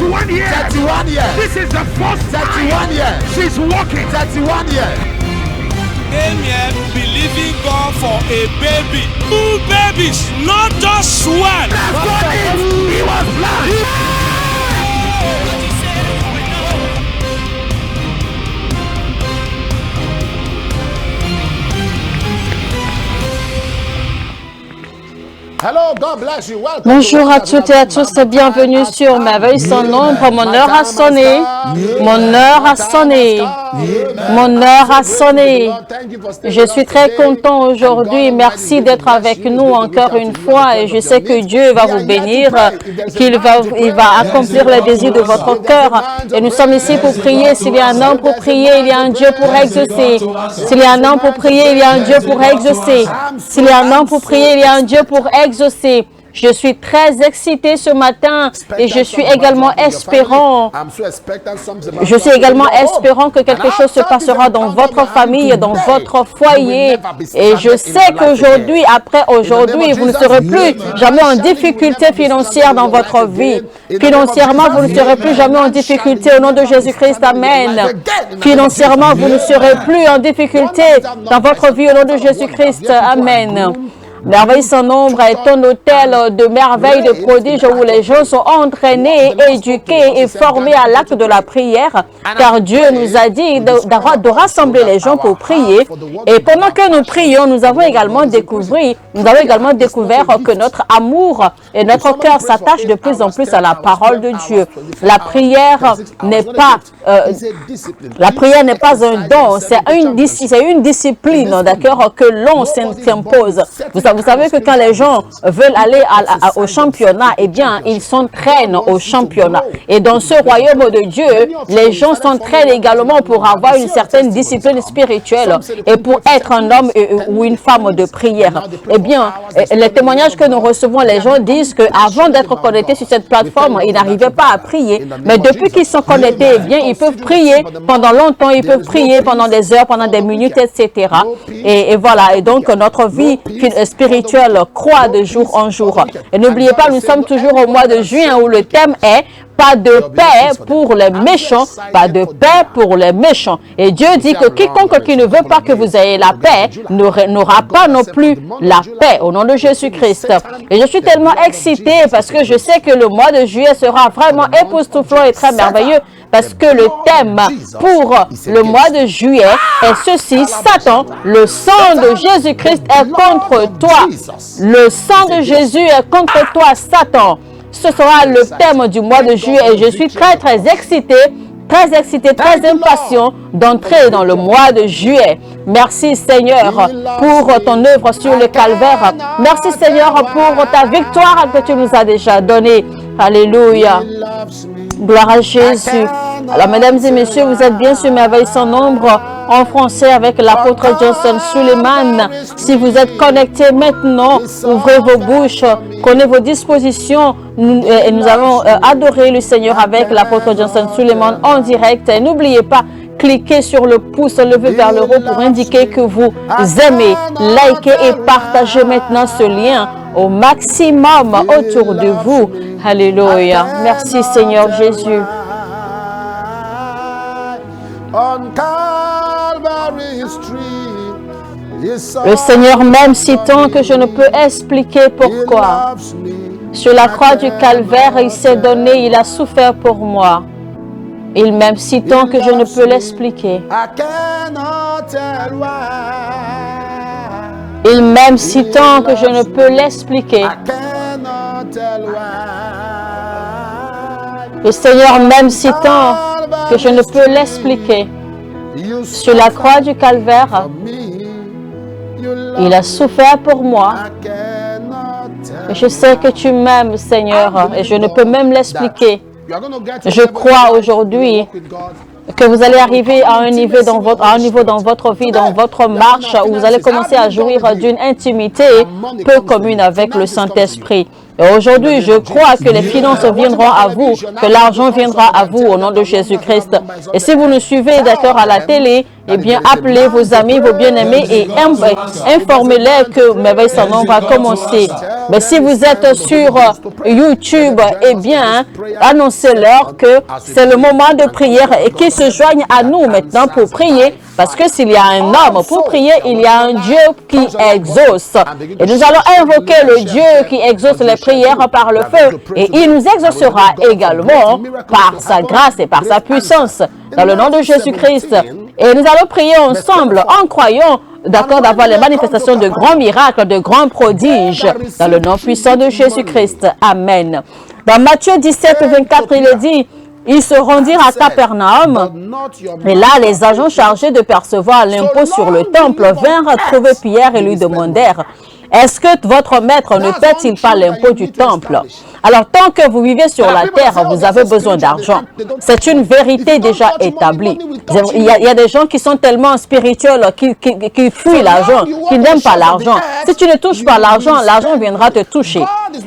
31 years. 31 years. This is the first 31 time years. she's walking. 31 years. Came here believing God for a baby. 2 babies, not just one. That's what he was blind. Hello, God bless you. Welcome. Bonjour à toutes et à tous et bienvenue sur Merveille sans nombre. Mon heure a sonné. Mon heure a sonné. Mon heure a sonné. Je suis très content aujourd'hui. Merci d'être avec nous encore une fois et je sais que Dieu va vous bénir, qu'il va accomplir les désirs de votre cœur. Et nous sommes ici pour prier. S'il y a un homme pour prier, il y a un Dieu pour exaucer. S'il y a un homme pour prier, il y a un Dieu pour exaucer. S'il y a un homme pour prier, il y a un Dieu pour exaucer. Je suis très excité ce matin et je suis également espérant. Je suis également espérant que quelque chose se passera dans votre famille, dans votre foyer. Et je sais qu'aujourd'hui, après aujourd'hui, vous ne serez plus jamais en difficulté financière dans votre vie. Financièrement, vous ne serez plus jamais en difficulté au nom de Jésus-Christ. Amen. Financièrement, vous ne serez plus en difficulté dans votre vie au nom de Jésus-Christ. Amen. Merveille sans nombre est un hôtel de merveilles, de prodiges où les gens sont entraînés, éduqués et formés à l'acte de la prière, car Dieu nous a dit de rassembler les gens pour prier. Et pendant que nous prions, nous avons également découvert que notre amour et notre cœur s'attachent de plus en plus à la parole de Dieu. La prière n'est pas un don, c'est une discipline, d'accord, que l'on s'impose. Vous savez que quand les gens veulent aller au championnat, eh bien, ils s'entraînent au championnat. Et dans ce royaume de Dieu, les gens s'entraînent également pour avoir une certaine discipline spirituelle et pour être un homme ou une femme de prière. Eh bien, les témoignages que nous recevons, les gens disent qu'avant d'être connectés sur cette plateforme, ils n'arrivaient pas à prier. Mais depuis qu'ils sont connectés, eh bien, ils peuvent prier pendant longtemps, ils peuvent prier pendant des heures, pendant des minutes, etc. Et voilà, et donc notre vie spirituelle croît de jour en jour. Et n'oubliez pas, nous sommes toujours au mois de juin où le thème est « Pas de paix pour les méchants, pas de paix pour les méchants ». Et Dieu dit que quiconque qui ne veut pas que vous ayez la paix n'aura pas non plus la paix au nom de Jésus-Christ. Et je suis tellement excitée parce que je sais que le mois de juillet sera vraiment époustouflant et très merveilleux. Parce que le thème pour le mois de juillet est ceci: Satan, le sang de Jésus-Christ est contre toi. Le sang de Jésus est contre toi, Satan. Ce sera le thème du mois de juillet et je suis très excitée, très impatient d'entrer dans le mois de juillet. Merci Seigneur pour ton œuvre sur le calvaire. Merci Seigneur pour ta victoire que tu nous as déjà donnée. Alléluia. Gloire à Jésus. Alors, mesdames et messieurs, vous êtes bien sur Merveille sans nombre en français avec l'apôtre Johnson Suleiman. Si vous êtes connectés maintenant, ouvrez vos bouches, prenez vos dispositions. Nous allons adorer le Seigneur avec l'apôtre Johnson Suleiman en direct. Et n'oubliez pas, cliquez sur le pouce levé vers le haut pour indiquer que vous aimez. Likez et partagez maintenant ce lien au maximum autour de vous. Alléluia. Merci Seigneur Jésus. Le Seigneur m'aime si tant que je ne peux expliquer pourquoi. Sur la croix du calvaire, il s'est donné, il a souffert pour moi. Il m'aime si tant que je ne peux l'expliquer. Il m'aime si tant que je ne peux l'expliquer. Le Seigneur m'aime si tant que je ne peux l'expliquer. Sur la croix du calvaire, il a souffert pour moi. Et je sais que tu m'aimes, Seigneur, et je ne peux même l'expliquer. Je crois aujourd'hui que vous allez arriver à un niveau dans votre vie, dans votre marche, où vous allez commencer à jouir d'une intimité peu commune avec le Saint-Esprit. Et aujourd'hui, je crois que les finances viendront à vous, que l'argent viendra à vous au nom de Jésus-Christ. Et si vous nous suivez d'accord à la télé, eh bien, appelez vos amis, vos bien-aimés et informez-les que Merveille sans nom va commencer. Mais si vous êtes sur YouTube, eh bien, annoncez-leur que c'est le moment de prière et qu'ils se joignent à nous maintenant pour prier. Parce que s'il y a un homme pour prier, il y a un Dieu qui exauce. Et nous allons invoquer le Dieu qui exauce les prières par le feu. Et il nous exaucera également par sa grâce et par sa puissance. Dans le nom de Jésus-Christ. Et nous allons prier ensemble en croyant, d'accord, d'avoir les manifestations de grands miracles, de grands prodiges. Dans le nom puissant de Jésus-Christ. Amen. Dans Matthieu 17, 24, il est dit, ils se rendirent à Capernaum, et là, les agents chargés de percevoir l'impôt sur le temple vinrent trouver Pierre et lui demandèrent, « Est-ce que votre maître ne paie-t-il pas l'impôt du temple ?» Alors, tant que vous vivez sur la terre, vous avez besoin d'argent. C'est une vérité déjà établie. Il y a des gens qui sont tellement spirituels, qui fuient l'argent, qui n'aiment pas l'argent. Si tu ne touches pas l'argent, l'argent viendra te toucher.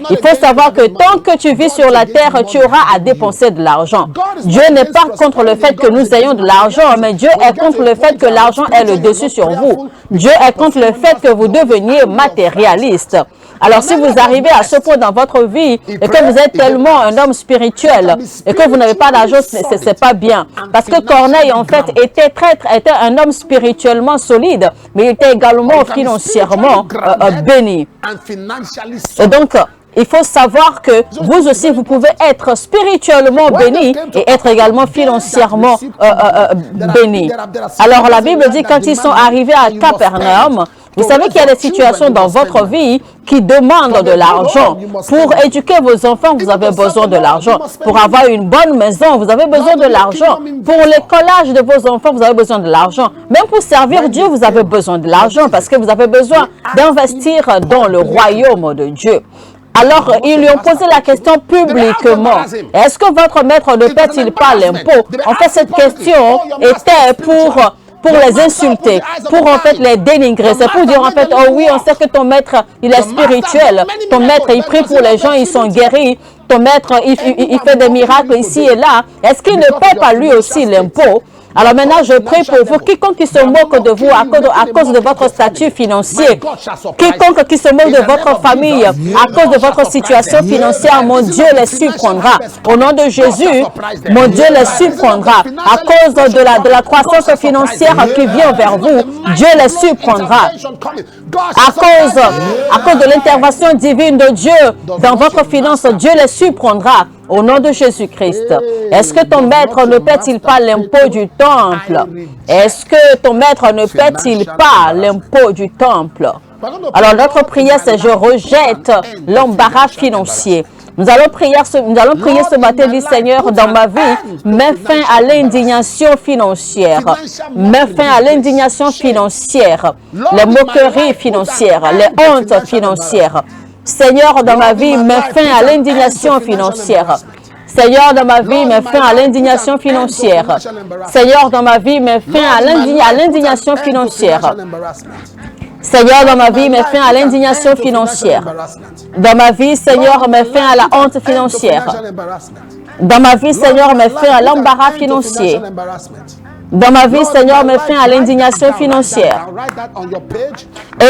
Il faut savoir que tant que tu vis sur la terre, tu auras à dépenser de l'argent. Dieu n'est pas contre le fait que nous ayons de l'argent, mais Dieu est contre le fait que l'argent ait le dessus sur vous. Dieu est contre le fait que vous deveniez matérialiste. Alors, si vous arrivez à ce point dans votre vie et que vous êtes tellement un homme spirituel et que vous n'avez pas d'argent, c'est pas bien. Parce que Corneille, en fait, était un homme spirituellement solide, mais il était également financièrement béni. Et donc, il faut savoir que vous aussi, vous pouvez être spirituellement béni et être également financièrement béni. Alors, la Bible dit quand ils sont arrivés à Capernaum, vous savez qu'il y a des situations dans votre vie qui demandent de l'argent. Pour éduquer vos enfants, vous avez besoin de l'argent. Pour avoir une bonne maison, vous avez besoin de l'argent. Pour l'écolage de vos enfants, vous avez besoin de l'argent. Même pour servir Dieu, vous avez besoin de l'argent parce que vous avez besoin d'investir dans le royaume de Dieu. Alors, ils lui ont posé la question publiquement. Est-ce que votre maître ne paie-t-il pas l'impôt? En fait, cette question était pour les insulter, pour en fait les dénigrer. C'est pour dire en fait, oh oui, on sait que ton maître, il est spirituel. Ton maître, il prie pour les gens, ils sont guéris. Ton maître, il fait des miracles ici et là. Est-ce qu'il ne paie pas lui aussi l'impôt? Alors maintenant, je prie pour vous, quiconque qui se moque de vous à cause de votre statut financier, quiconque qui se moque de votre famille à cause de votre situation financière, mon Dieu les surprendra. Au nom de Jésus, mon Dieu les surprendra. À cause de la croissance financière qui vient vers vous, Dieu les surprendra. À cause de l'intervention divine de Dieu dans votre finance, Dieu les surprendra. Au nom de Jésus-Christ. Est-ce que ton maître ne paie-t-il pas l'impôt du temple? Est-ce que ton maître ne paie-t-il pas l'impôt du temple? Alors notre prière, c'est je rejette l'embarras financier. Nous allons prier ce matin, dit Seigneur, dans ma vie, mets fin à l'indignation financière. Mets fin à l'indignation financière, les moqueries financières, les hontes financières. Seigneur, dans ma vie, mets fin à l'indignation financière. Seigneur, dans ma vie, mets fin à l'indignation financière. Seigneur, dans ma vie, mets fin à l'indignation financière. Seigneur, dans ma vie, mets fin à l'indignation financière. Dans ma vie, Seigneur, mets fin à la honte financière. Dans ma vie, Seigneur, mets fin à l'embarras financier. Dans ma vie, Seigneur, mets fin à l'indignation financière.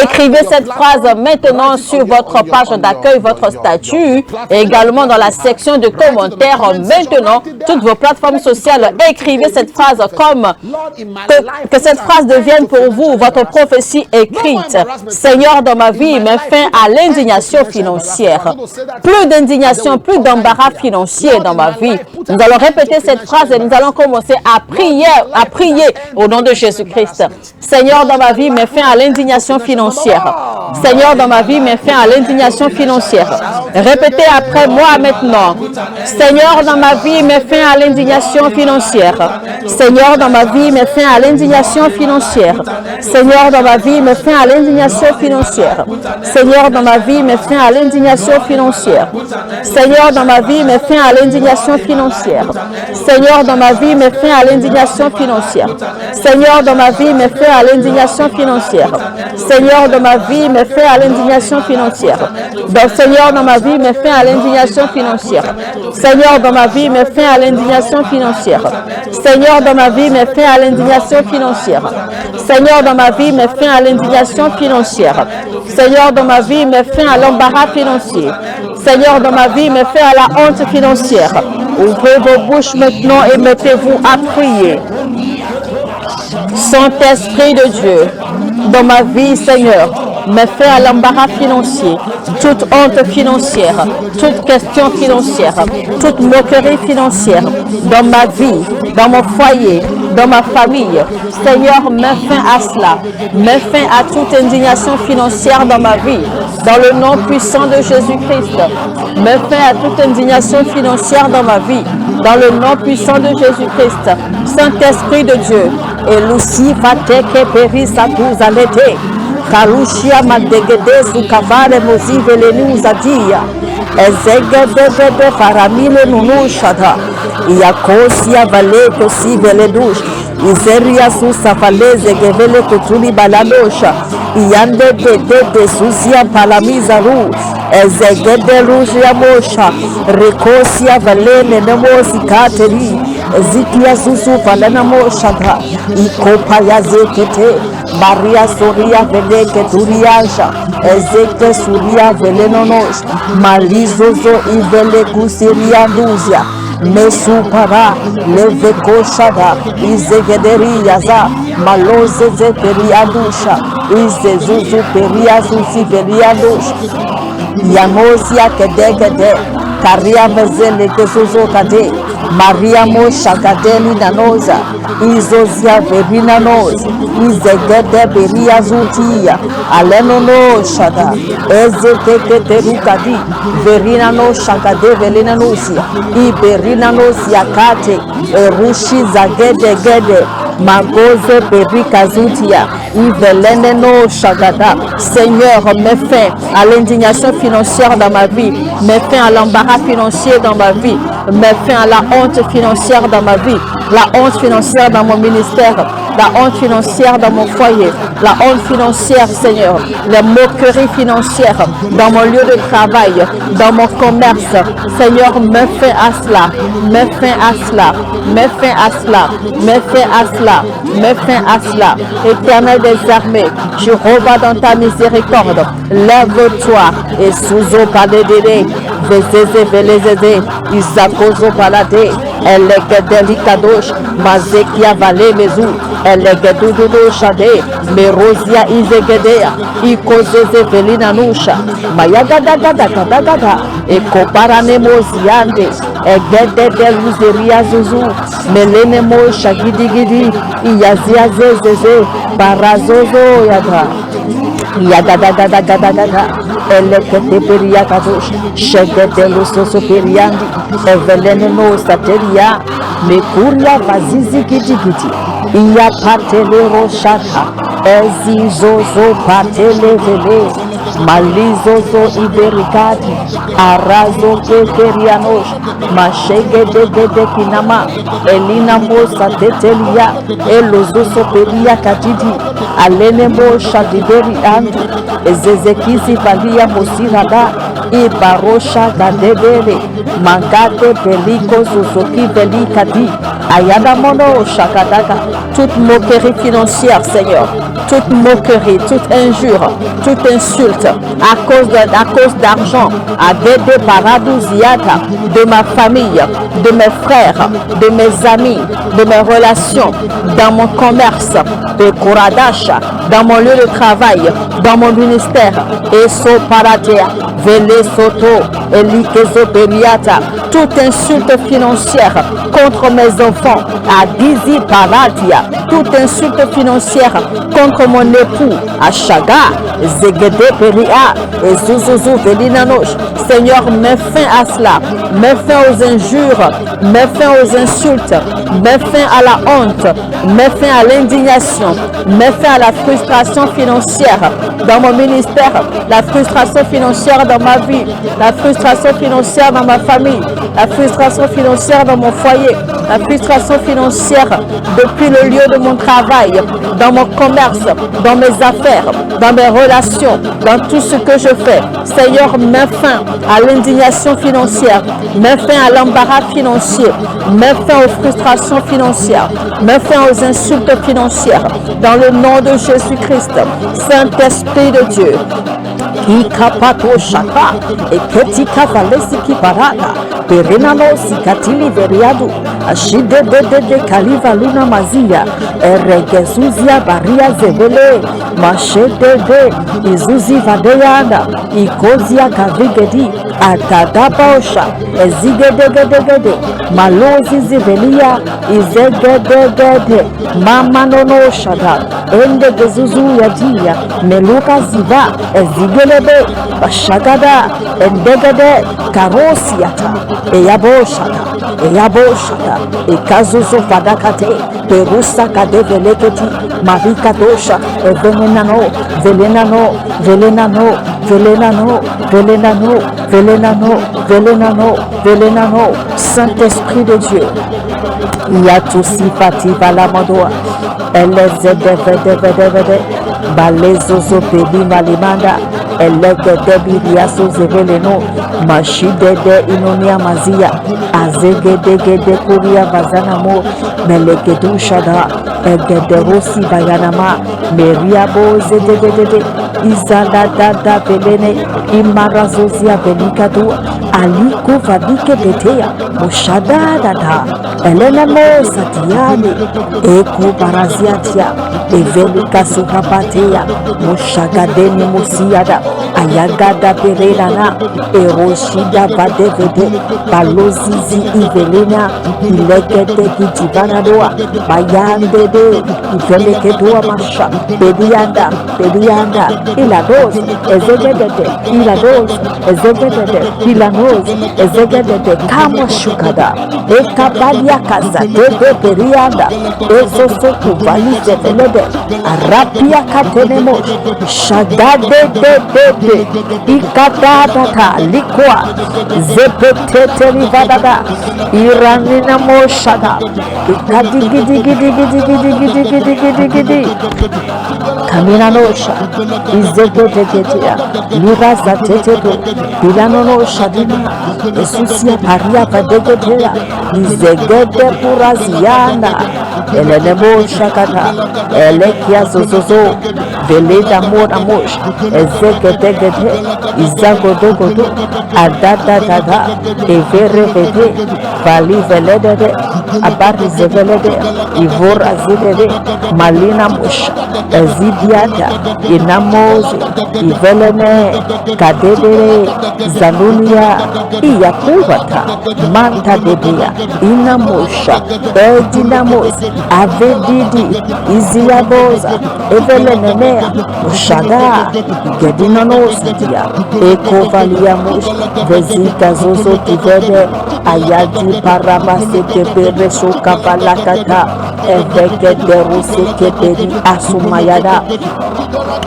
Écrivez cette phrase maintenant sur votre page d'accueil, votre statut, et également dans la section de commentaires. Maintenant, toutes vos plateformes sociales, écrivez cette phrase comme que cette phrase devienne pour vous votre prophétie écrite. Seigneur, dans ma vie, mets fin à l'indignation financière. Plus d'indignation, plus d'embarras financier dans ma vie. Nous allons répéter cette phrase et nous allons commencer à prier au nom de Jésus-Christ. Seigneur, dans ma vie, mets fin à l'indignation financière. Seigneur, dans ma vie, mets fin à l'indignation financière. Répétez après moi maintenant. Seigneur, dans ma vie, mets fin à l'indignation financière. Seigneur, dans ma vie, mets fin à l'indignation financière. Seigneur, dans ma vie, mets fin à l'indignation financière. Seigneur, dans ma vie, mets fin à l'indignation financière. Seigneur, dans ma vie, mets fin à l'indignation financière. Seigneur, dans ma vie, mets fin à l'indignation financière. financière. Seigneur, dans ma vie, mets fin à l'indignation financière. Seigneur, dans ma vie, mets fin à l'indignation financière. Seigneur, dans ma vie, mets fin à l'indignation financière. Seigneur, dans ma vie, mets fin à l'indignation financière. Seigneur, dans ma vie, mets fin à l'indignation financière. Seigneur, dans ma vie, mets fin à l'indignation financière. Seigneur, dans ma vie, mets fin à l'embarras financier. Seigneur, dans ma vie, mets fin à la honte financière. Ouvrez vos bouches maintenant et mettez-vous à prier. Saint-Esprit de Dieu, dans ma vie, Seigneur, mets fin à l'embarras financier, toute honte financière, toute question financière, toute moquerie financière, dans ma vie, dans mon foyer, dans ma famille. Seigneur, mets fin à cela. Mets fin à toute indignation financière dans ma vie. Dans le nom puissant de Jésus-Christ. Mets fin à toute indignation financière dans ma vie. Dans le nom puissant de Jésus-Christ. Saint-Esprit de Dieu. Et Lucifer teke perisa tuza lete. Karushia madegede sukavare mozive lenu zadia. Ezegedegede faramile nunu shada. Iakosia vale kosi vele dush. Izeria susafaleze gevele kutuli baladosha. Iande de suzia palamiza ru. Ezegede rujia mosha. Rekosia valene nemosi kateri. Ezikia susu falena mosha. Ikopa ya zekete. Maria soria vele keturiasha. Ezeke suria vele nonosh. Malizozo ivele kusiria nduzia. Mesupara leveko shada izegederi yaza maloze zeteri adusha izezuzu peria susi peria dush yamosia kedegede karia mezele kesuzo kade Maria mosha kadeli nanoza izozia verina noza izegede beria zutia aleno no shada ezekete terukadi verina no shakade velina nosia iberina nosia kate rushi zagede gede magoze perika zutia ivelene no shagada. Seigneur, mets fin à l'indignation financière dans ma vie, mets fin à l'embarras financier dans ma vie, mets fin à la honte financière dans ma vie, la honte financière dans mon ministère, la honte financière dans mon foyer, la honte financière, Seigneur, les moqueries financières dans mon lieu de travail, dans mon commerce. Seigneur, mets fin à cela, mets fin à cela, mets fin à cela, mets fin à cela, mets fin à cela. Éternel des armées, je revends dans ta miséricorde, lève-toi et sous-o paledede, vezeze velezeze, isakozo palade, elegedelicadosh, mazekia vale mezu, elegedududo shade, merosia izegedea, ikozeze velina nusha, mayagadagadagadagada, ekoparane moziande, egede luzeria zuzu, melene mo shagidigidi, iyazia zezeze, barazozo yada. Yagadagadagadagada, elekete peria kadosh, shegede lusoso periandi, evelene no sateria, mekuria vazizi kitikiti, iya patele roshata, ezizozo patele vele, malizozo iberikati, arazo kekerianosh, mashegede gede kinama, elina mosa tetelia, elozoso peria katiti, alene mo shadiberi andu, ezezekisi valia mosirada, ibarosha gadebele, mangate peliko suzuki velikati, ayada mono shakadaga, toute moquerie financière, Seigneur, toute moquerie, toute injure, toute insulte, à cause d'argent, à Gede Paradouziata, de ma famille, de mes frères, de mes amis, de mes relations, dans mon commerce, de Koradasha, dans mon lieu de travail, dans mon ministère, et so paratea, vele soto, elikezo periata, toute insulte financière contre mes enfants, à Gizi Paratia, toute insulte financière contre mon époux, à Chaga, Zegede Peria, et Zuzuzu Velinanosh. Seigneur, mets fin à cela, mets fin aux injures, mets fin aux insultes, mets fin à la honte, mets fin à l'indignation, mets fin à la frustration. frustration financière dans mon ministère, la frustration financière dans ma vie, la frustration financière dans ma famille, la frustration financière dans mon foyer, la frustration financière depuis le lieu de mon travail, dans mon commerce, dans mes affaires, dans mes relations, dans tout ce que je fais. Seigneur, mets fin à l'indignation financière, mets fin à l'embarras financier, mets fin aux frustrations financières, mets fin aux insultes financières. Dans le nom de Jésus-Christ, Saint-Esprit de Dieu, Ikapato shaka eketika valesi kiparata perenano sikatili veriadu ashide de kaliva luna mazia eregezuzia baria zevele mashede de izuzi vadeyanda ikozia kavigedi atadabaosha ezigedegedegede malozi zivelia izegedegede mama nono shada ende gezuzu yajia meluka ziva ezigele Bashagada and Degade Karosiata Eyaboshata Ekazuzo Fadakate Perusa Kadeveleketi Marika Dosha Velenano Saint-Esprit de Dieu Yatusi Fativa la Modoa Elezedevede Balezozo Pedi Malimanda Eleke Debidiaso Zeveleno Mashide de Inonia Mazia Azegedege de Kuria Vazanamo Melekedu Shada Egederosi Bayanama Meriabo Zedede Izada Dada Belene Imarazozia Belikadu Aliko Vadike Betea Mushada Dada Elena Mo Satiane Eko Baraziatia Evelika Sukapatea Mushagadeni Musiada Ayagada Perelana Eroshida Vadevede Balozizi Ivelena Ilegete Kitivanadoa Bayandede Ivelekedoa Masha Pedianda Ilados Ezegede Ilanos Ezegede Kamo Shukada Ekabadia Kaza Dede Perianda Ezosoku Valise Velede Arapia Katenemo Shagade de Ikatata Likwa Zepetete Rivadada Iranina Moshada Ikadi Kamina Nosha Izegeteketia Liraza Tetedo Bilanono Shadina Esusia Paria Vadegetera Izegede Puraziana Elenebo Shakata Elekia Zozozo Veleda Mora Mosh Ezegedegede Izagodogodo Adada Dada Evere Vede Vali Veledede Abari Zevelede Ivora Zidede Malina Mosh Ezidiata Inamoze Ivelene Kadedere Zanunia Iyakuvata Manta Debia Inamosha Edinamos Avedidi Iziaboza Evelenenea Mushada Gedinanosatia Eko Valiamush Vezika Zozo Tivede Ayadi Parabasete Pereso Kapalakata Evegederuse Keperi Asumayada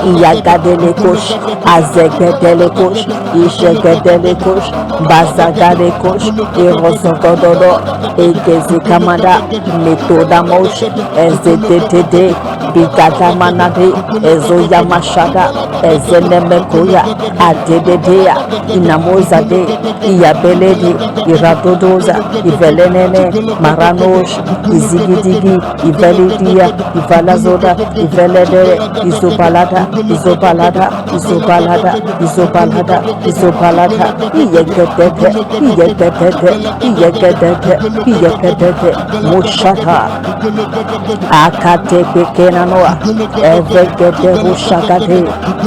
Iyagadelekos Azegedelekos Ishegedelekos Bazagalekos Erosotododo Egezikamada Metodamos Ezetete Bigatamanade Ezoyamashada Ezenemekoya Adededea Inamozade Iyabelede Iradodoza Ivelenene Maranosh Izigidigi Ivelidia Ivalazoda Ivelede Izobalada Iyegedete Mushata Akate Pekenanoa Evegede Rushakate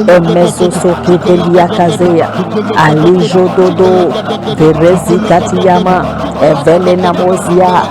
Emezoso Kedelia Kazea Alijo Dodo Verezi Katiyama Evelena Mozia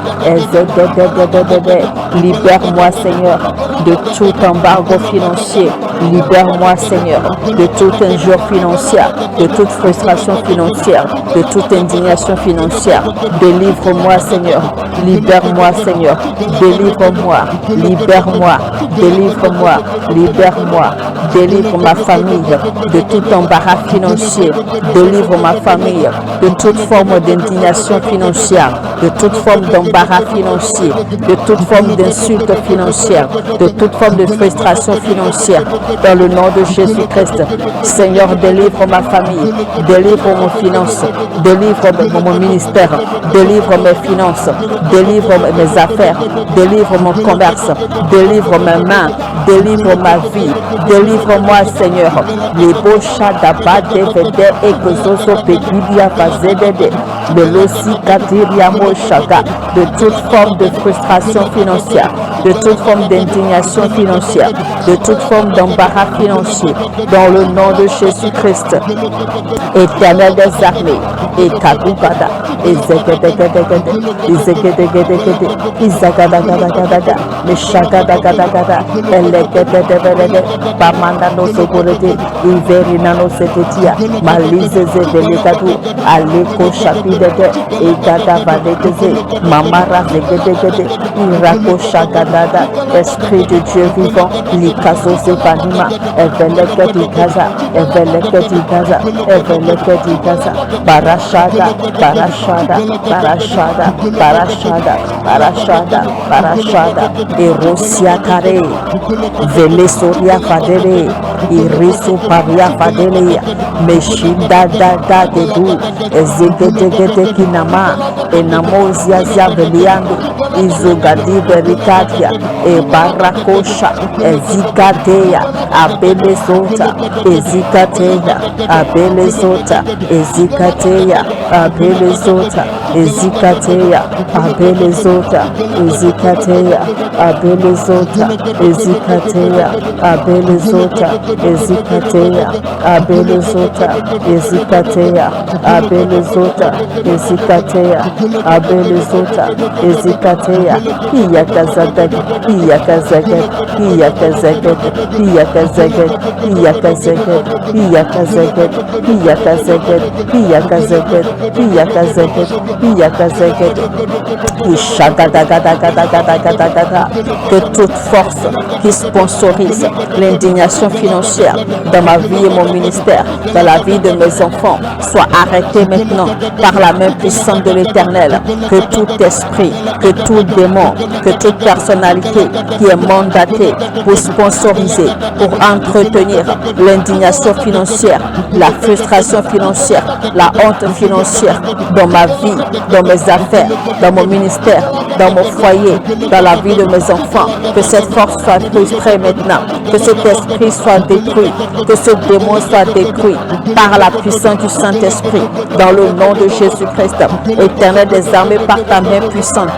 Libère-moi, Seigneur, de tout embargo financier. Libère-moi, Seigneur, de toute injure financière, de toute frustration financière, de toute indignation financière. Délivre-moi, Seigneur. Libère-moi, Seigneur. Délivre-moi. Libère-moi. Délivre-moi. Libère-moi. Délivre ma famille de tout embarras financier. Délivre ma famille de toute forme d'indignation financière, de toute forme d'embarras financier, de toute forme d'insulte financière, de toute forme de frustration financière. Dans le nom de Jésus-Christ, Seigneur, délivre ma famille, délivre mon finance, délivre mon ministère, délivre mes finances, délivre mes affaires, délivre mon commerce, délivre mes mains, délivre ma vie, délivre-moi, Seigneur. Les beaux chats d'abat, DVD et Gozoso Pédilia Fazedede, de l'Osicatiria Moshaka, de toute forme de frustration financière, de toute forme d'indignation financière, de toute forme d'embarras financier, dans le nom de Jésus-Christ, Éternel des armées, et Kakubada, et Zegedegedegede, et Zegedegedegede, et Zagadagadagadada, et Shagadagadagada, et Legedegedegede, Pamandano Sokorede, et Verinano Setetia, Malise Zedelegadu, Aleko Chapidede, et Gadavadegeze, Mamara Zegedegede, Irako Shagadada, Esprit de Dieu vivant, Likazo Zepanima, Eveleketi Gaza, Eveleketi Gaza, Eveleketi Gaza, Barashada, Barashada, Barashada, Barashada, Barashada, Barashada, Erosia Kare, Velesoria Fadele, Irisu Paria Fadele, Meshinda Dada Dedu, Ezegedegede Kinama, Enamozia Zaveliando, Izugadi Berikatia, E Barakosha, Ezikateya, Abelezota, Ezikateya, Abelezota, Ezikateya, Abelezota, Ezikateya, Abelezota, Ezikateya, Abelezota, Ezikateya, Abelezota, Ezikateya, Abelezota, Ezikateya, Abelezota, Ezikateya, Abelezota, Ezikateya, Iyakazagat, Iyakazagat, Iyakazagat, Iyakazagat, Iyakazagat, Iyakazagat, Iyakazagat, Iyakazagat, Iyakazagat, Iyakazagat, Ishagadagadagadagadagada, que toute force qui sponsorise l'indignation financière dans ma vie et mon ministère, dans la vie de mes enfants, soit arrêtée maintenant par la main puissante de l'Éternel. Que tout esprit, que tout démon, que toute personnalité qui est mandatée pour sponsoriser, pour entretenir l'indignation financière, la frustration financière, la honte financière dans ma vie, dans mes affaires, dans mon ministère, dans mon foyer, dans la vie de mes enfants, que cette force soit frustrée maintenant, que cet esprit soit détruit, que ce démon soit détruit par la puissance du Saint-Esprit, dans le nom de Jésus-Christ, Éternel des armées, par ta main puissante.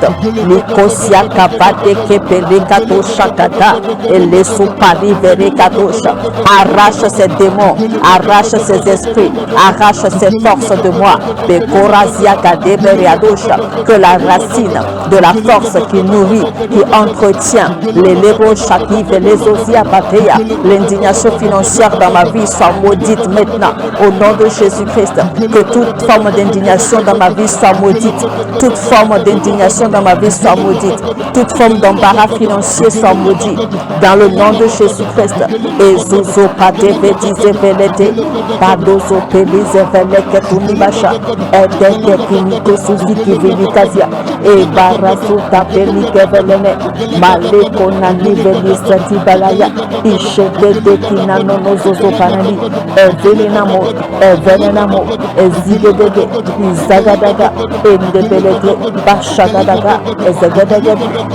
Likosia Kabade Kepelekato Shakata et les soupari Verekatosha. Arrache ces démons, arrache ces esprits, arrache ces forces de moi. Bekorazia Kadeberiadosha. Que la racine de la force qui nourrit, qui entretient les lébros Shaki et les osia Pateya, l'indignation financière dans ma vie soit maudite maintenant au nom de Jésus-Christ. Que toute forme d'indignation dans ma vie soit maudite. Toute forme d'indignation dans ma vie soit maudite. Toute forme d'embarras financier soit maudite. Dans le nom de Jésus-Christ. Et Zozo Pate Védise Velete, Padozo Pelise Veleke Tunibasha, Edeke Kiniko Suzuki Velikazia, et Barasu Tapelike Velene, Maleko Nani Velisa Tibalaya, Ishede de Kinano Zozo Panani, Evelinamo, Evelinamo, Ezigede, Izagadaga, Endebelete, Bashagadaga, Ezagadaga,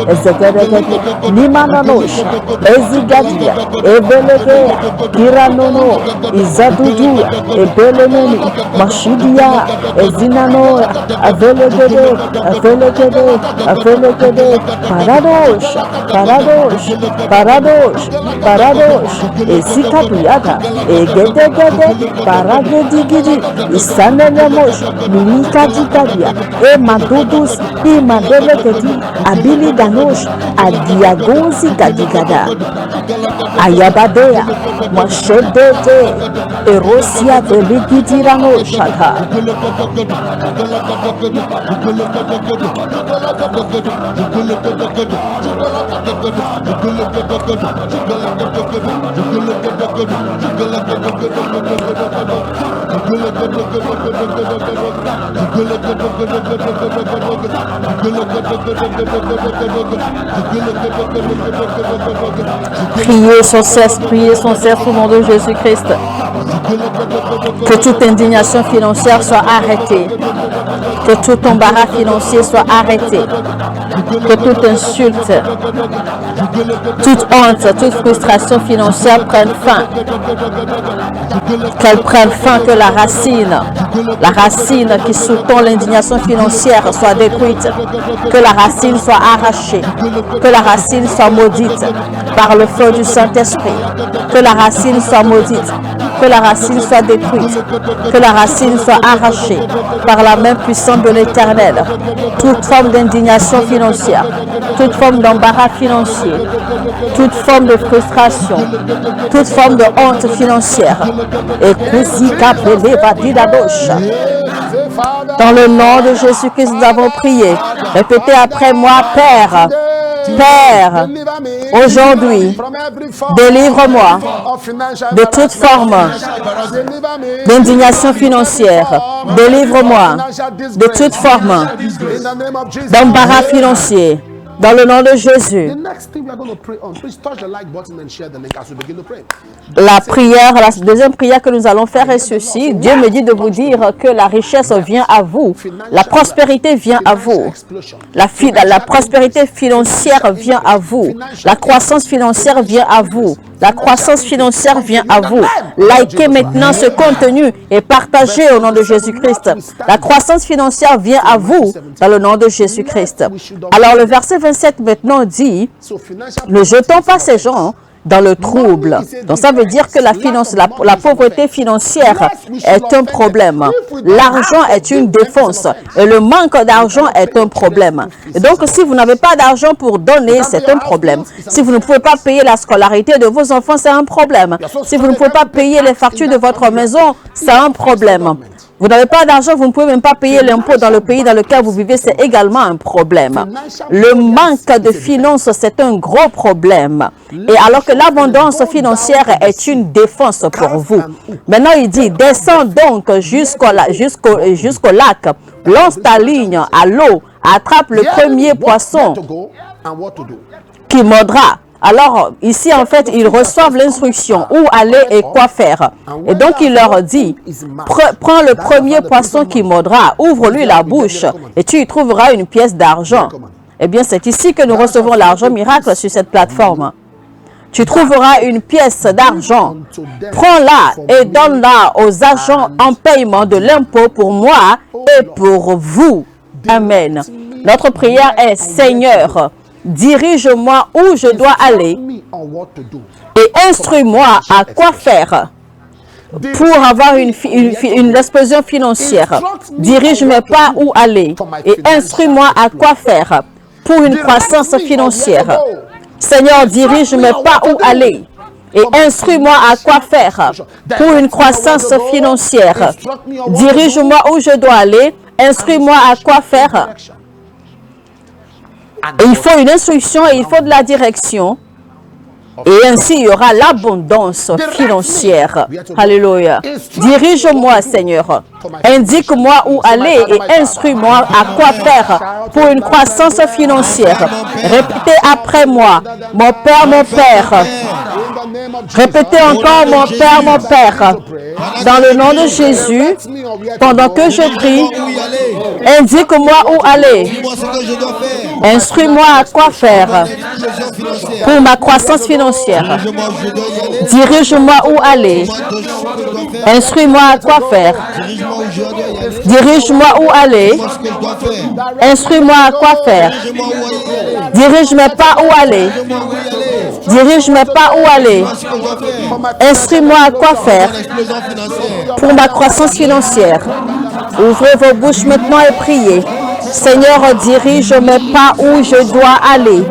Ezagadaga, Nimananosha, Ezigadia, Evelegea, Kiranono, Izadudia, Ebelemeni, Mashidia, Ezinanoa, Avelegede, Avelegede, Avelegede, Avelegede, Paradosh, Paradosh, Paradosh, Paradosh, Esikaduyada, Egedegede, Paragedigidi, Isanenemosh, Minikadikadia, Madudus, Madelegedi, Abili Danosh, Adiagozi Gadigada, Ayabadea, Mashedete, Erosia Veligidirano Shaka. Priez sans cesse au nom de Jésus-Christ. Que toute indignation financière soit arrêtée. Que tout embarras financier soit arrêté. Que toute insulte, toute honte, toute frustration financière prenne fin. Qu'elle prenne fin, que la racine qui sous-tend l'indignation financière soit détruite. Que la racine soit arrachée. Que la racine soit maudite par le feu du Saint-Esprit. Que la racine soit maudite. Que la racine soit détruite. Que la racine soit arrachée par la main puissante de l'Éternel. Toute forme d'indignation financière, toute forme d'embarras financier, toute forme de frustration, toute forme de honte financière. Et dans le nom de Jésus-Christ, nous avons prié. Répétez après moi, Père. Père, aujourd'hui, délivre-moi de toute forme d'indignation financière. Délivre-moi de toute forme d'embarras financier. Dans le nom de Jésus. La prière, la deuxième prière que nous allons faire est ceci. Dieu me dit de vous dire que la richesse vient à vous. La prospérité vient à vous. La prospérité financière vient à vous. La croissance financière vient à vous. La croissance financière vient à vous. Likez maintenant ce contenu et partagez au nom de Jésus-Christ. La croissance financière vient à vous dans le nom de Jésus-Christ. Alors le verset 27 maintenant dit, ne jetons pas ces gens dans le trouble. Donc ça veut dire que la pauvreté financière est un problème. L'argent est une défense et le manque d'argent est un problème. Et donc si vous n'avez pas d'argent pour donner, c'est un problème. Si vous ne pouvez pas payer la scolarité de vos enfants, c'est un problème. Si vous ne pouvez pas payer les factures de votre maison, c'est un problème. Vous n'avez pas d'argent, vous ne pouvez même pas payer l'impôt dans le pays dans lequel vous vivez, c'est également un problème. Le manque de finances, c'est un gros problème. Et alors que l'abondance financière est une défense pour vous. Maintenant, il dit, descends donc jusqu'au lac, lance ta ligne à l'eau, attrape le premier poisson qui mordra. Alors, ici, en fait, ils reçoivent l'instruction où aller et quoi faire. Et donc, il leur dit, prends le premier poisson qui mordra, ouvre-lui la bouche et tu y trouveras une pièce d'argent. Eh bien, c'est ici que nous recevons l'argent miracle sur cette plateforme. Tu trouveras une pièce d'argent. Prends-la et donne-la aux agents en paiement de l'impôt pour moi et pour vous. Amen. Notre prière est, Seigneur, dirige-moi où je dois aller et instruis-moi à quoi faire pour avoir une explosion financière. Dirige mes pas où aller et instruis-moi à quoi faire pour une croissance financière. Seigneur, dirige mes pas où aller et instruis-moi à quoi faire pour une croissance financière. Dirige-moi où je dois aller, instruis-moi à quoi faire. Et il faut une instruction et il faut de la direction. Et ainsi, il y aura l'abondance financière. Alléluia. Dirige-moi, Seigneur. Indique-moi où aller et instruis-moi à quoi faire pour une croissance financière. Répétez après moi. Mon Père, mon Père. Répétez encore, mon Père, mon Père. Dans le nom de Jésus, pendant que je prie, indique-moi où aller. Instruis-moi à quoi faire pour ma croissance financière. Dirige-moi où aller. Instruis-moi à quoi faire. Dirige-moi où aller. Instruis-moi à quoi faire. Dirige-moi pas où aller. Dirige-moi pas où aller. Instruis-moi à quoi faire pour ma croissance financière. Ouvrez vos bouches maintenant et priez. Seigneur, dirige mes pas où je dois aller.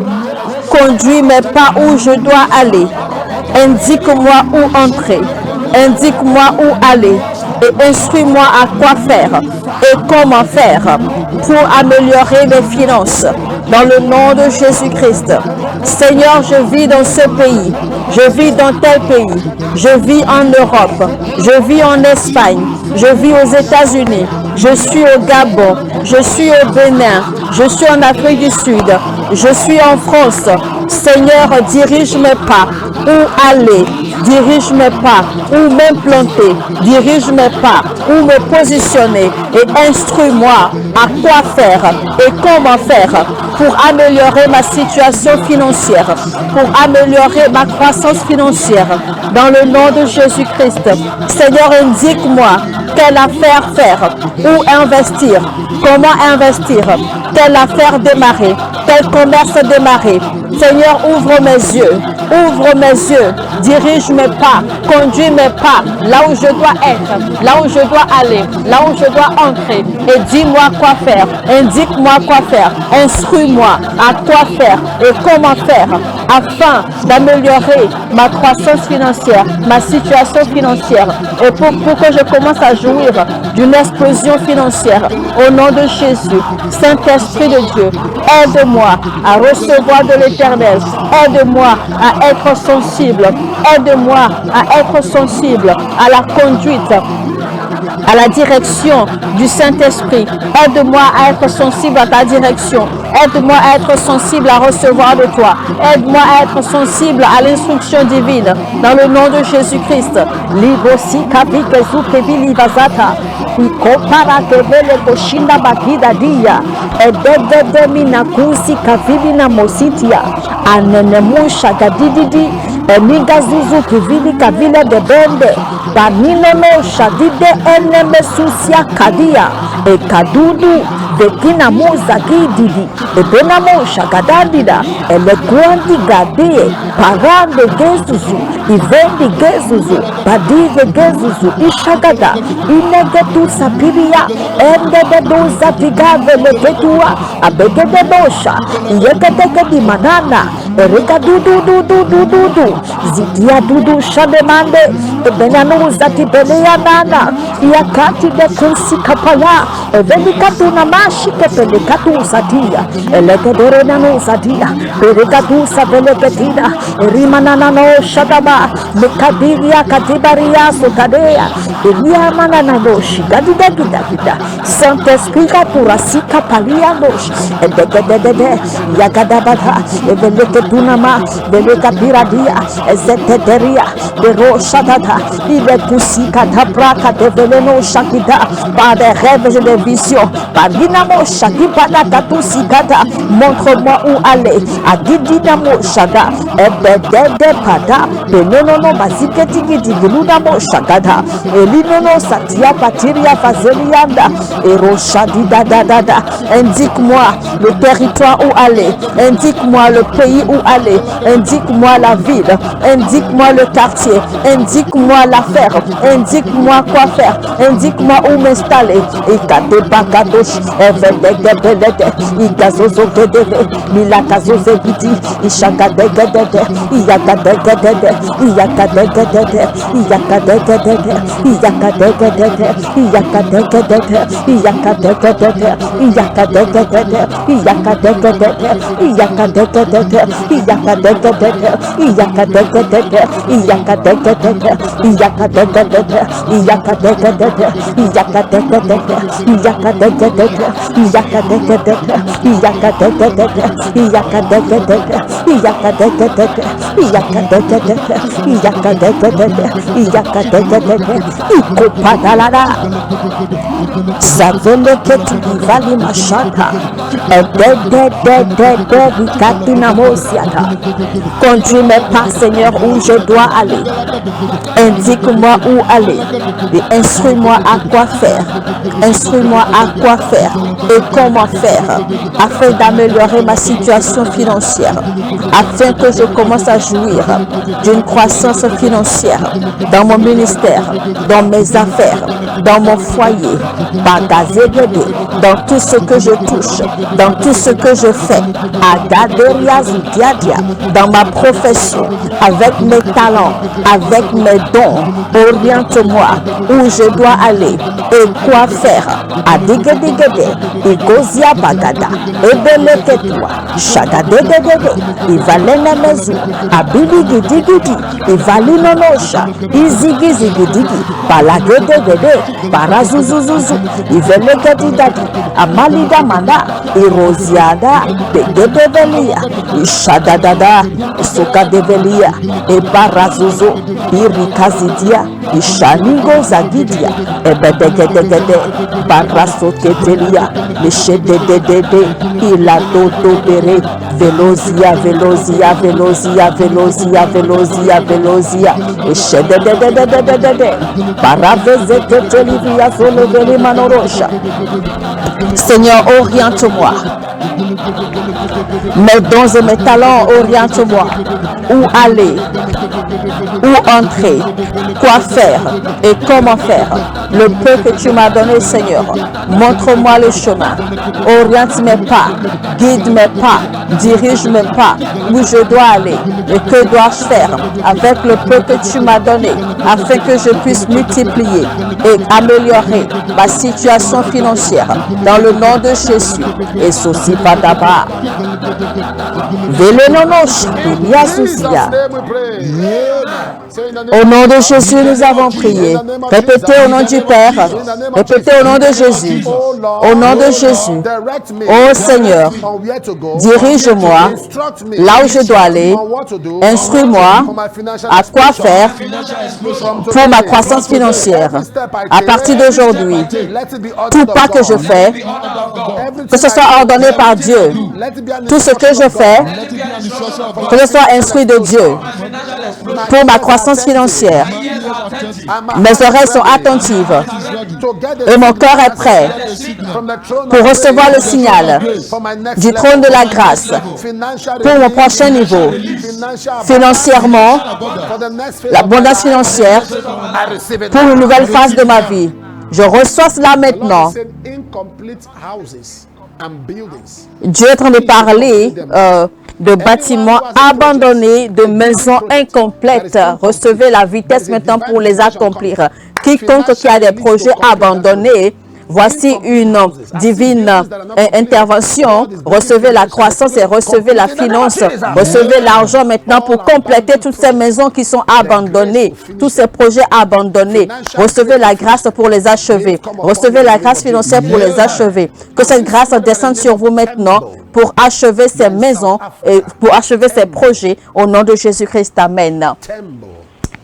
Conduis mes pas où je dois aller. Indique-moi où entrer. Indique-moi où aller. Et instruis-moi à quoi faire et comment faire pour améliorer mes finances. Dans le nom de Jésus-Christ. Seigneur, je vis dans ce pays. Je vis dans tel pays. Je vis en Europe. Je vis en Espagne. Je vis aux États-Unis. Je suis au Gabon. Je suis au Bénin. Je suis en Afrique du Sud. Je suis en France. Seigneur, dirige mes pas. Où aller? Dirige mes pas. Où m'implanter? Dirige mes pas. Où me positionner? Et instruis-moi à quoi faire et comment faire pour améliorer ma situation financière, pour améliorer ma croissance financière. Dans le nom de Jésus-Christ. Seigneur, indique-moi quelle affaire faire, où investir, comment investir, quelle affaire démarrer, quel commerce démarrer. Seigneur, ouvre mes yeux, dirige mes pas, conduis mes pas, là où je dois être, là où je dois aller, là où je dois entrer, et dis-moi quoi faire, indique-moi quoi faire, instruis-moi à quoi faire et comment faire, afin d'améliorer ma croissance financière, ma situation financière, et pour que je commence à jouir d'une explosion financière, au nom de Jésus. Saint-Esprit de Dieu, aide-moi à recevoir de l'Éternel, aide-moi à être sensible, aide-moi à être sensible à la conduite, à la direction du Saint-Esprit. Aide-moi à être sensible à ta direction. Aide-moi à être sensible à recevoir de toi. Aide-moi à être sensible à l'instruction divine. Dans le nom de Jésus-Christ. Eniga zuzu kivili kavile de bende banino no shadide eneme susia kadia e kadudu bekina muza gididi e benamo shagadadida ele kuandi gadie parande gezuzu ivendi gezuzu badige gezuzu ishagada inegetu sapiria ende de doza vigave leketua abegede dosha yeketeke di manana erika dudu zidia dudu shademande ebenanu zati belea nana yakati de kursi kapaya evelikatu na mashi kepelekatu satia elekedere nanu satia erekatu sabelepetina erimanana no shadaba mekadiria katibaria sotadea eliamana na noshi gadida gida Saint-Esprit kapurasika palia noshi edegedede yagadabada eveleketuna belekabiradia ezeteteria beroshadada ilekusika tabraka develeno shakida par des rêves et des visions par dinamo shakipada katusikada montre-moi où aller agidinamo shada ebedede pada benonono baziketigidinamo shakada elinono satia patiria fazelianda eroshadidadada. Indique-moi le territoire où aller, indique-moi le pays où aller, indique-moi la ville, indique-moi le quartier, indique-moi l'affaire, indique-moi quoi faire, indique-moi où m'installer. Ikatebakadosh, evedegedede, igazozogedede, milakazozegidi, ishakadegedede, iyakadegedede, iyakadegedede, iyakadegedede, iyakadegedede, iyakadegedede, iyakadegedede, iyakadegedede, iyakadegedede, iyakadegedede, iyakadegedede, iyakadegedede, iyakadegedede, iyakadegedede, iyakadegedede, iyakadegedede, iyakadegedede, iyakadegedede, iyakadegedede, iyakadegedede, Conduis mes pas, Seigneur, où je dois aller. Indique-moi où aller et instruis-moi à quoi faire. Instruis-moi à quoi faire et comment faire afin d'améliorer ma situation financière, afin que je commence à jouir d'une croissance financière dans mon ministère, dans mes affaires, dans mon foyer, dans tout ce que je touche, dans tout ce que je fais, dans ma profession, avec mes talents, avec mes dons. Oriente-moi où je dois aller et quoi faire. Adigedegede, Igozia Bagada, Ebeleketua, Shagadegede, Ivalena Mezu, Abidigidigidi, Ivalinonosha, Izigizigidigi, Balagedegede, Barazuzuzuzu, Ivelegedidadi, Amalida Mana, Irosiada, Begedevelia, Ishadadada, Sokadevelia, Ebarazuzo, Irikazidia, Ishanigo Zagidia, Ebedegedegede, Barasoketelia, Mishedededede, Iladotobere, Velozia, Velozia, Velozia, Velozia, Velozia, Velozia, Ishedededededede, Baravezeketelivia, Zoloveli Manorosha. Seigneur, oriente-moi. Mes dons et mes talents, oriente-moi. Où aller, où entrer, quoi faire et comment faire. Le peu que tu m'as donné, Seigneur, montre-moi le chemin. Oriente mes pas, guide mes pas, dirige mes pas, où je dois aller et que dois-je faire avec le peu que tu m'as donné, afin que je puisse multiplier et améliorer ma situation financière dans le nom de Jésus. Et ceci pas d'abord. Au nom de Jésus, nous avons prié. Répétez au nom du Père. Répétez au nom de Jésus. Au nom de Jésus. Ô Seigneur, dirige-moi là où je dois aller. Instruis-moi à quoi faire pour ma croissance financière. À partir d'aujourd'hui, tout pas que je fais, que ce soit ordonné par Dieu. Tout ce que je fais, que je sois instruit de Dieu pour ma croissance financière. Mes oreilles sont attentives et mon cœur est prêt pour recevoir le signal du trône de la grâce pour mon prochain niveau. Financièrement, l'abondance financière pour une nouvelle phase de ma vie. Je reçois cela maintenant. Dieu est en train de parler de bâtiments abandonnés, de maisons incomplètes. Recevez la vitesse maintenant pour les accomplir. Quiconque qui a des projets abandonnés, voici une divine intervention. Recevez la croissance et recevez la finance. Recevez l'argent maintenant pour compléter toutes ces maisons qui sont abandonnées, tous ces projets abandonnés. Recevez la grâce pour les achever. Recevez la grâce financière pour les achever. Que cette grâce descende sur vous maintenant pour achever ces maisons et pour achever ces projets au nom de Jésus-Christ. Amen.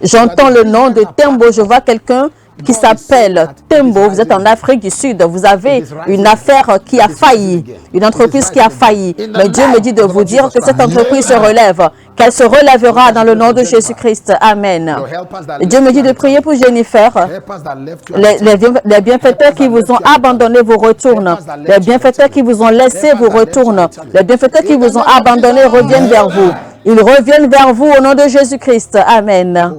J'entends le nom de Tembo. Je vois quelqu'un qui s'appelle Tembo. Vous êtes en Afrique du Sud. Vous avez une affaire qui a failli, une entreprise qui a failli. Mais Dieu me dit de vous dire que cette entreprise se relève, qu'elle se relèvera dans le nom de Jésus-Christ. Amen. Et Dieu me dit de prier pour Jennifer. Les bienfaiteurs qui vous ont abandonné vous retournent. Les bienfaiteurs qui vous ont laissé vous retournent. Les bienfaiteurs qui vous ont abandonné reviennent vers vous. Ils reviennent vers vous au nom de Jésus-Christ. Amen.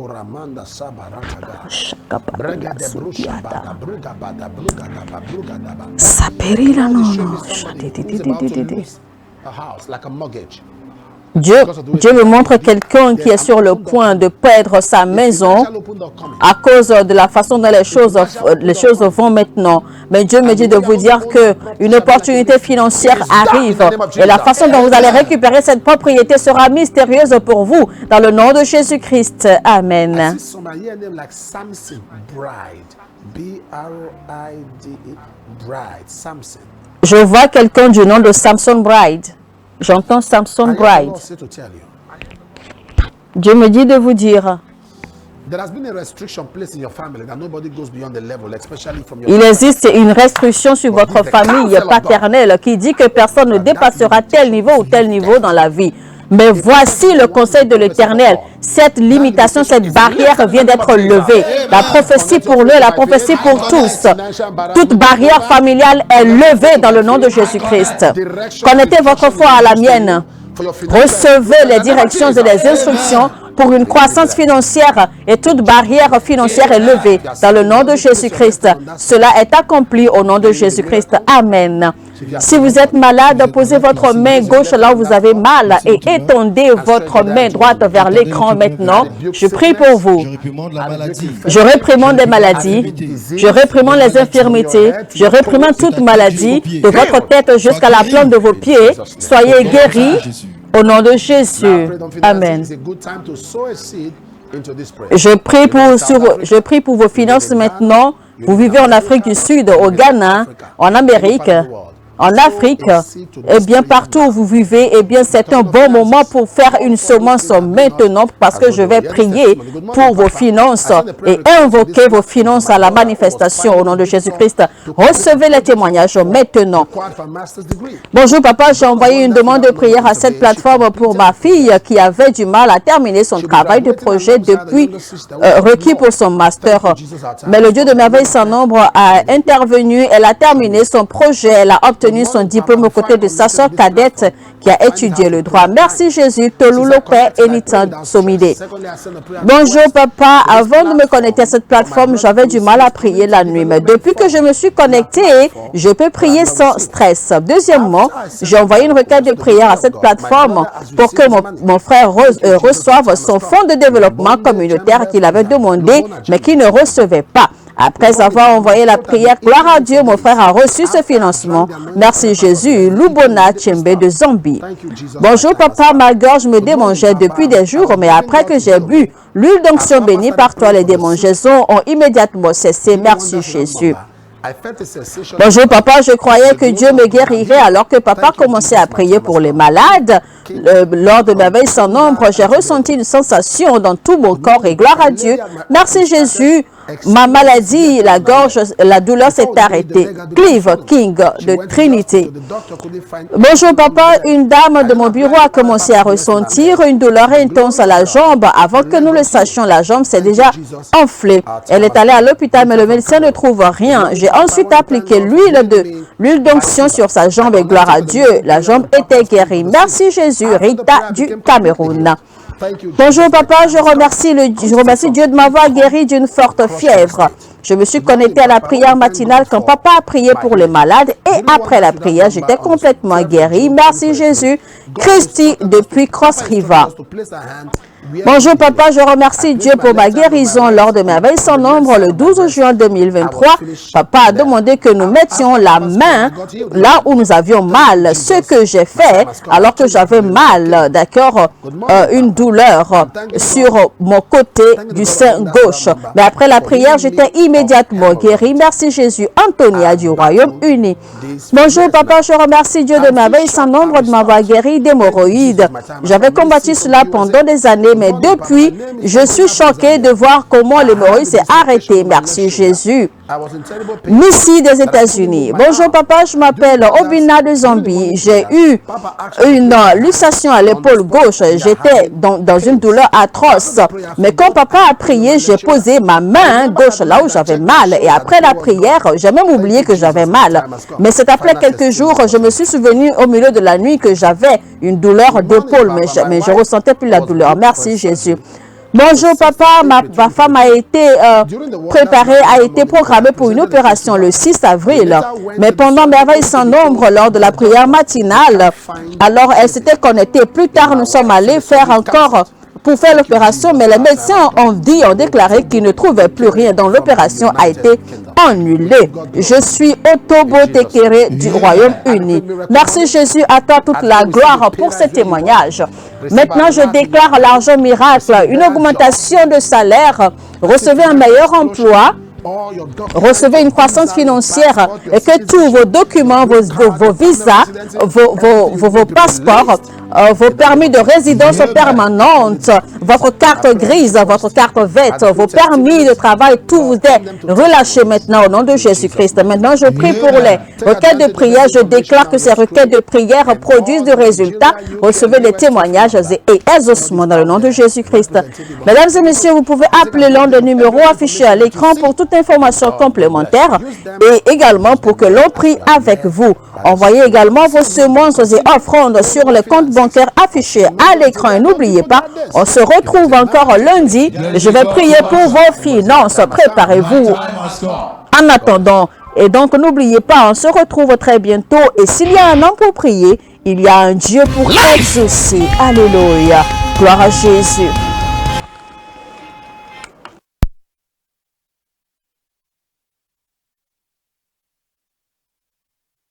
Dieu me montre quelqu'un qui est sur le point de perdre sa maison à cause de la façon dont les choses vont maintenant. Mais Dieu me dit de vous dire qu'une opportunité financière arrive et la façon dont vous allez récupérer cette propriété sera mystérieuse pour vous dans le nom de Jésus-Christ. Amen. Je vois quelqu'un du nom de Samson Bride. J'entends Samson I hear the Bride. Lord say to tell you, Dieu me dit de vous dire, there has been a restriction placed in your family that nobody goes beyond the level, especially from your il existe une restriction sur votre famille paternelle qui dit que personne ne dépassera tel niveau ou tel niveau dans la vie. Mais voici le conseil de l'Éternel. Cette limitation, cette barrière vient d'être levée. La prophétie pour l'un, la prophétie pour tous. Toute barrière familiale est levée dans le nom de Jésus-Christ. Connectez votre foi à la mienne. Recevez les directions et les instructions pour une croissance financière et toute barrière financière est levée dans le nom de Jésus-Christ. Cela est accompli au nom de Jésus-Christ. Amen. Si vous êtes malade, posez votre main gauche là où vous avez mal et étendez votre main droite vers l'écran maintenant. Je prie pour vous. Je réprimande les maladies. Je réprimande les infirmités. Je réprimande toute maladie de votre tête jusqu'à la plante de vos pieds. Soyez guéris. Au nom de Jésus. Amen. Je prie pour vos finances maintenant. Vous vivez en Afrique du Sud, au Ghana, en Amérique, en Afrique, et bien partout où vous vivez, eh bien c'est un bon moment pour faire une semence maintenant parce que je vais prier pour vos finances et invoquer vos finances à la manifestation au nom de Jésus-Christ. Recevez les témoignages maintenant. Bonjour papa, j'ai envoyé une demande de prière à cette plateforme pour ma fille qui avait du mal à terminer son travail de projet depuis requis pour son master. Mais le Dieu de merveille sans nombre a intervenu, elle a terminé son projet, elle a obtenu son diplôme aux côtés de sa soeur cadette qui a étudié le droit. Merci Jésus. Tolulope Enitan Somide. Bonjour papa. Avant de me connecter à cette plateforme, j'avais du mal à prier la nuit. Mais depuis que je me suis connectée, je peux prier sans stress. Deuxièmement, j'ai envoyé une requête de prière à cette plateforme pour que mon frère reçoive son fonds de développement communautaire qu'il avait demandé, mais qu'il ne recevait pas. Après avoir envoyé la prière, gloire à Dieu, mon frère a reçu ce financement. Merci Jésus. Lubona Tchembe de Zambie. Bonjour papa, ma gorge me démangeait depuis des jours, mais après que j'ai bu l'huile d'onction bénie par toi, les démangeaisons ont immédiatement cessé. Merci Jésus. Bonjour papa, je croyais que Dieu me guérirait alors que papa commençait à prier pour les malades. Lors de ma veille sans nombre, j'ai ressenti une sensation dans tout mon corps et gloire à Dieu. Merci Jésus. Ma maladie, la gorge, la douleur s'est arrêtée. Clive King de Trinité. Bonjour papa, une dame de mon bureau a commencé à ressentir une douleur intense à la jambe. Avant que nous le sachions, la jambe s'est déjà enflée. Elle est allée à l'hôpital, mais le médecin ne trouve rien. J'ai ensuite appliqué l'huile d'onction sur sa jambe et gloire à Dieu. La jambe était guérie. Merci Jésus. Rita du Cameroun. Bonjour papa, je remercie Dieu de m'avoir guéri d'une forte fièvre. Je me suis connectée à la prière matinale quand papa a prié pour les malades et après la prière, j'étais complètement guérie. Merci Jésus. Christy depuis Cross River. Bonjour papa, je remercie Dieu pour ma guérison lors de ma veille sans nombre le 12 juin 2023. Papa a demandé que nous mettions la main là où nous avions mal. Ce que j'ai fait alors que j'avais mal, d'accord, une douleur sur mon côté du sein gauche. Mais après la prière, j'étais immédiatement guérie. Merci Jésus. Antonia du Royaume-Uni. Bonjour papa, je remercie Dieu de ma veille sans nombre de m'avoir guéri d'hémorroïdes. J'avais combattu cela pendant des années. Mais depuis, je suis choquée de voir comment l'hémorroïde s'est arrêtée. Merci Jésus. Missy des États-Unis. Bonjour papa, je m'appelle Obina de Zambie. J'ai eu une luxation à l'épaule gauche. J'étais dans une douleur atroce. Mais quand papa a prié, j'ai posé ma main gauche là où j'avais mal. Et après la prière, j'ai même oublié que j'avais mal. Mais c'est après quelques jours, je me suis souvenu au milieu de la nuit que j'avais une douleur d'épaule. Mais je ressentais plus la douleur. Merci Jésus. Bonjour papa, ma femme a été préparée, a été programmée pour une opération le 6 avril. Mais pendant merveille sans nombre, lors de la prière matinale, alors elle s'était connectée. Plus tard, nous sommes allés faire encore pour faire l'opération, mais les médecins ont déclaré qu'ils ne trouvaient plus rien. Donc l'opération a été annulée. Je suis Otobo Tekere du Royaume-Uni. Merci Jésus, à toi toute la gloire pour ce témoignage. Maintenant, je déclare l'argent miracle, une augmentation de salaire, recevez un meilleur emploi, recevez une croissance financière et que tous vos documents, vos visas, vos passeports, vos permis de résidence permanente, votre carte grise, votre carte verte, vos permis de travail, tout vous est relâché maintenant au nom de Jésus-Christ. Maintenant, je prie pour les requêtes de prière. Je déclare que ces requêtes de prière produisent des résultats. Recevez des témoignages et exaucements dans le nom de Jésus-Christ. Mesdames et messieurs, vous pouvez appeler l'un des numéros affichés à l'écran pour toute information complémentaire et également pour que l'on prie avec vous. Envoyez également vos semences et offrandes sur les comptes bancaires affichés à l'écran. Et n'oubliez pas, on se retrouve encore lundi. Je vais prier pour vos finances. Préparez-vous en attendant. Et donc, n'oubliez pas, on se retrouve très bientôt. Et s'il y a un homme pour prier, il y a un Dieu pour exaucer. Alléluia. Gloire à Jésus.